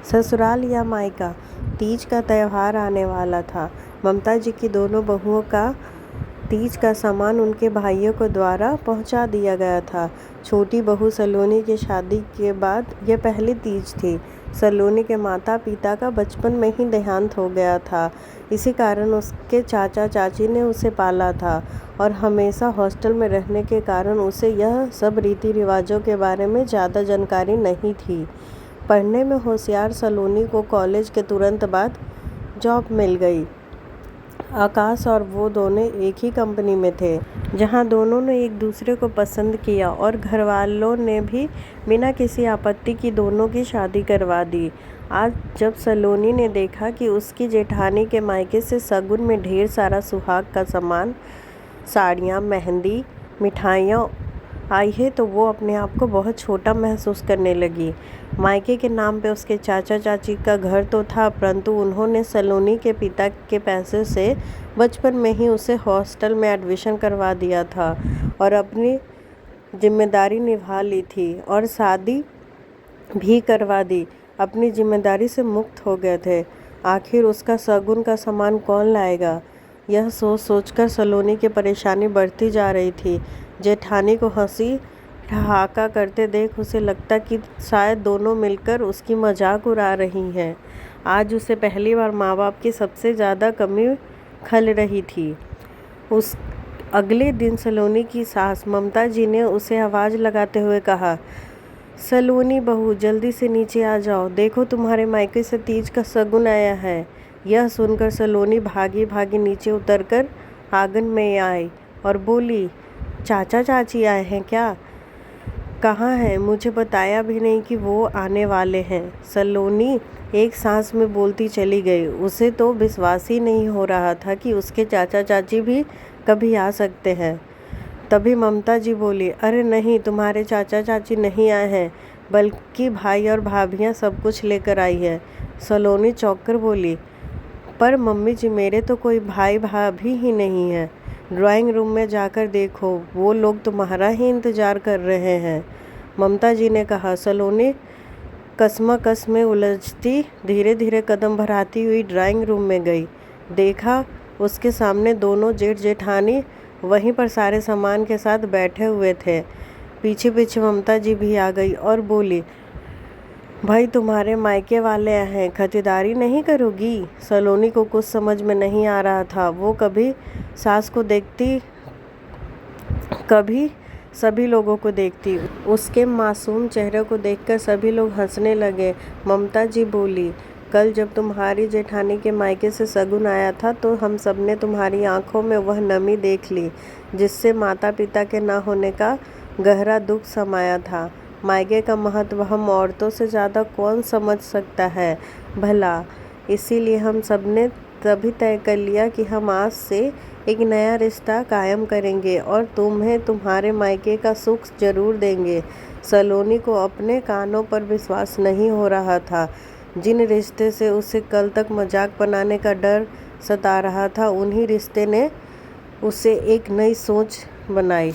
ससुराल या मायका, तीज का त्यौहार आने वाला था। ममता जी की दोनों बहुओं का तीज का सामान उनके भाइयों को द्वारा पहुंचा दिया गया था। छोटी बहू सलोनी की शादी के बाद यह पहली तीज थी। सलोनी के माता पिता का बचपन में ही देहांत हो गया था। इसी कारण उसके चाचा चाची ने उसे पाला था और हमेशा हॉस्टल में रहने के कारण उसे यह सब रीति रिवाजों के बारे में ज़्यादा जानकारी नहीं थी। पढ़ने में होशियार सलोनी को कॉलेज के तुरंत बाद जॉब मिल गई। आकाश और वो दोनों एक ही कंपनी में थे, जहां दोनों ने एक दूसरे को पसंद किया और घरवालों ने भी बिना किसी आपत्ति की दोनों की शादी करवा दी। आज जब सलोनी ने देखा कि उसकी जेठानी के मायके से शगुन में ढेर सारा सुहाग का सामान, साड़ियाँ, मेहंदी, मिठाइयाँ आई है तो वो अपने आप को बहुत छोटा महसूस करने लगी। मायके के नाम पे उसके चाचा चाची का घर तो था, परंतु उन्होंने सलोनी के पिता के पैसे से बचपन में ही उसे हॉस्टल में एडमिशन करवा दिया था और अपनी जिम्मेदारी निभा ली थी और शादी भी करवा दी। अपनी जिम्मेदारी से मुक्त हो गए थे। आखिर उसका शगुन का सामान कौन लाएगा, यह सोच सोचकर सलोनी की परेशानी बढ़ती जा रही थी। जेठानी को हंसी ठहाका करते देख उसे लगता कि शायद दोनों मिलकर उसकी मजाक उड़ा रही हैं। आज उसे पहली बार माँ बाप की सबसे ज़्यादा कमी खल रही थी। उस अगले दिन सलोनी की सास ममता जी ने उसे आवाज़ लगाते हुए कहा, सलोनी बहू, जल्दी से नीचे आ जाओ, देखो तुम्हारे मायके से तीज का शगुन आया है। यह सुनकर सलोनी भागी भागी नीचे उतरकर आंगन में आई और बोली, चाचा चाची आए हैं क्या? कहाँ हैं? मुझे बताया भी नहीं कि वो आने वाले हैं। सलोनी एक सांस में बोलती चली गई। उसे तो विश्वास ही नहीं हो रहा था कि उसके चाचा चाची भी कभी आ सकते हैं। तभी ममता जी बोली, अरे नहीं, तुम्हारे चाचा चाची नहीं आए हैं, बल्कि भाई और भाभियाँ सब कुछ लेकर आई है। सलोनी चौंक कर बोली, पर मम्मी जी, मेरे तो कोई भाई भाभी ही नहीं है। ड्राइंग रूम में जाकर देखो, वो लोग तुम्हारा ही इंतज़ार कर रहे हैं। ममता जी ने कहा। सलोनी कसमकस में उलझती धीरे धीरे कदम बढ़ाती हुई ड्राइंग रूम में गई। देखा, उसके सामने दोनों जेठ जेठानी वहीं पर सारे सामान के साथ बैठे हुए थे। पीछे पीछे ममता जी भी आ गई और बोली, भाई तुम्हारे मायके वाले हैं, खरीदारी नहीं करोगी? सलोनी को कुछ समझ में नहीं आ रहा था। वो कभी सास को देखती, कभी सभी लोगों को देखती। उसके मासूम चेहरे को देखकर सभी लोग हंसने लगे। ममता जी बोली, कल जब तुम्हारी जेठानी के मायके से शगुन आया था तो हम सब ने तुम्हारी आंखों में वह नमी देख ली जिससे माता पिता के ना होने का गहरा दुख समाया था। मायके का महत्व हम औरतों से ज़्यादा कौन समझ सकता है भला। इसीलिए हम सब ने तभी तय कर लिया कि हम आज से एक नया रिश्ता कायम करेंगे और तुम्हें तुम्हारे मायके का सुख जरूर देंगे। सलोनी को अपने कानों पर विश्वास नहीं हो रहा था। जिन रिश्ते से उसे कल तक मजाक बनाने का डर सता रहा था, उन्हीं रिश्ते ने उसे एक नई सोच बनाई।